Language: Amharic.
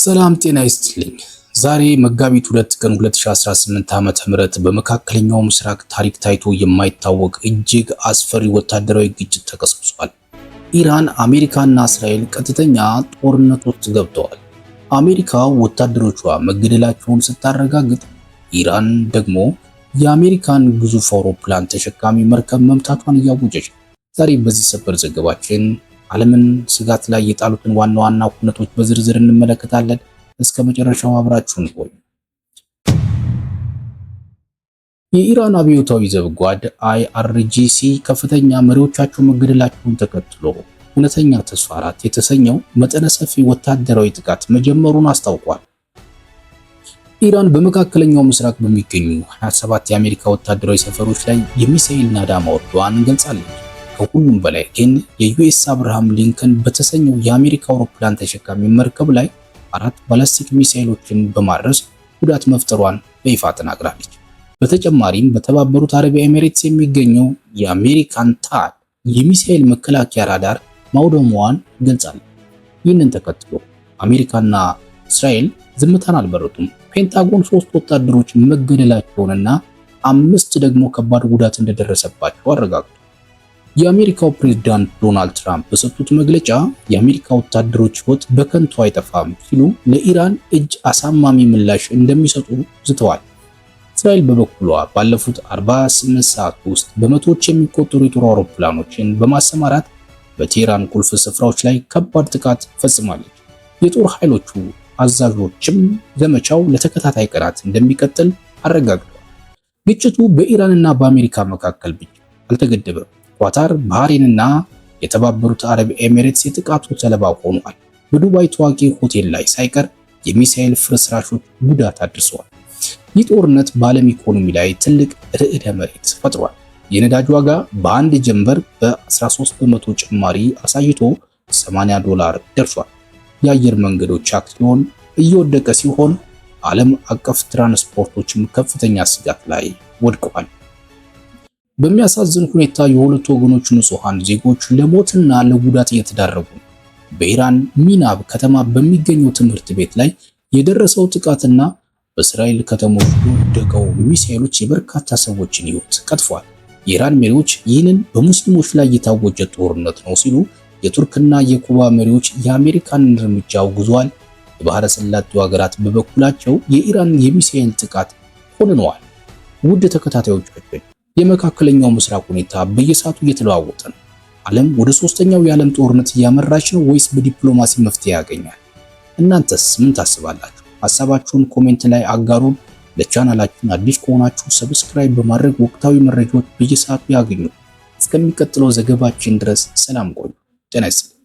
ሰላም ጤና ይስጥልኝ። ዛሬ መጋቢት 2 ቀን 2018 ዓመተ ምህረት በመካከለኛው ምስራቅ ታሪክ ታይቶ የማይታወቅ እጅግ አስፈሪ ወታደራዊ ግጭት ተቀስቅሷል። ኢራን፣ አሜሪካና እስራኤል ቀጥተኛ ጦርነት ውስጥ ገብተዋል። አሜሪካ ወታደሮቿ መገደላቸውን ስታረጋግጥ፣ ኢራን ደግሞ የአሜሪካን ግዙፍ አውሮፕላን ተሸካሚ መርከብ መምታቷን እያወጀች ነው። ዛሬ በዚህ ሰበር ዘገባችን ዓለምን ስጋት ላይ የጣሉትን ዋና ዋና ሁነቶች በዝርዝር እንመለከታለን። እስከ መጨረሻው አብራችሁን ቆዩ። የኢራን አብዮታዊ ዘብ ጓድ IRGC ከፍተኛ መሪዎቻቸው መገደላቸውን ተከትሎ እውነተኛ ተስፋ 4 የተሰኘው መጠነ ሰፊ ወታደራዊ ጥቃት መጀመሩን አስታውቋል። ኢራን በመካከለኛው ምስራቅ በሚገኙ 27 የአሜሪካ ወታደራዊ ሰፈሮች ላይ የሚሳኤል ናዳ ማውረዷን ገልጻለች። ከሁሉም በላይ ግን የዩኤስ አብርሃም ሊንከን በተሰኘው የአሜሪካ አውሮፕላን ተሸካሚ መርከብ ላይ 4 ባላስቲክ ሚሳኤሎችን በማድረስ ጉዳት መፍጠሯን በይፋ ተናግራለች። በተጨማሪም በተባበሩት አረብ ኤሚሬትስ የሚገኘው የአሜሪካን ታድ የሚሳኤል መከላከያ ራዳር ማውደሟን ገልጻለች። ይህንን ተከትሎ አሜሪካና እስራኤል ዝምታን አልመረጡም። ፔንታጎን 3 ወታደሮች መገደላቸውንና 5 ደግሞ ከባድ ጉዳት እንደደረሰባቸው አረጋግጧል። የአሜሪካው ፕሬዝዳንት ዶናልድ ትራምፕ በሰጡት መግለጫ የአሜሪካ ወታደሮች ሕይወት በከንቱ አይጠፋም ሲሉ ለኢራን እጅ አሳማሚ ምላሽ እንደሚሰጡ ዝተዋል። እስራኤል በበኩሏ ባለፉት 48 ሰዓት ውስጥ በመቶዎች የሚቆጠሩ የጦር አውሮፕላኖችን በማሰማራት በቴህራን ቁልፍ ስፍራዎች ላይ ከባድ ጥቃት ፈጽማለች። የጦር ኃይሎቹ አዛዦችም ዘመቻው ለተከታታይ ቀናት እንደሚቀጥል አረጋግጠዋል። ግጭቱ በኢራንና በአሜሪካ መካከል ብቻ አልተገደበም። ኳታር፣ ባህሬንና የተባበሩት አረብ ኤሚሬትስ የጥቃቱ ሰለባ ሆኗል። በዱባይ ታዋቂ ሆቴል ላይ ሳይቀር የሚሳኤል ፍርስራሾች ጉዳት አድርሰዋል። ይህ ጦርነት በዓለም ኢኮኖሚ ላይ ትልቅ ርዕደ መሬት ፈጥሯል። የነዳጅ ዋጋ በአንድ ጀንበር በ13 በመቶ ጭማሪ አሳይቶ $80 ደርሷል። የአየር መንገዶች አክሲዮን እየወደቀ ሲሆን ዓለም አቀፍ ትራንስፖርቶችም ከፍተኛ ስጋት ላይ ወድቀዋል። በሚያሳዝን ሁኔታ የሁለቱ ወገኖች ንጹሃን ዜጎች ለሞትና ለጉዳት እየተዳረጉ ነው። በኢራን ሚናብ ከተማ በሚገኘው ትምህርት ቤት ላይ የደረሰው ጥቃትና በእስራኤል ከተሞች የወደቀው ሚሳኤሎች የበርካታ ሰዎችን ሕይወት ቀጥፏል። የኢራን መሪዎች ይህንን በሙስሊሞች ላይ የታወጀ ጦርነት ነው ሲሉ፣ የቱርክና የኩባ መሪዎች የአሜሪካንን እርምጃ አውግዘዋል። የባህረ ሰላጤው ሀገራት በበኩላቸው የኢራን የሚሳኤል ጥቃት ኮንነዋል። ውድ ተከታታዮቻችን የመካከለኛው ምስራቅ ሁኔታ በየሰዓቱ እየተለዋወጠ ነው። ዓለም ወደ ሶስተኛው የዓለም ጦርነት እያመራች ነው ወይስ በዲፕሎማሲ መፍትሄ ያገኛል? እናንተስ ምን ታስባላችሁ? ሐሳባችሁን ኮሜንት ላይ አጋሩን። ለቻናላችን አዲስ ከሆናችሁ ሰብስክራይብ በማድረግ ወቅታዊ መረጃዎች በየሰዓቱ ያገኙ። እስከሚቀጥለው ዘገባችን ድረስ ሰላም ቆዩ። ጤና ይስጥልኝ።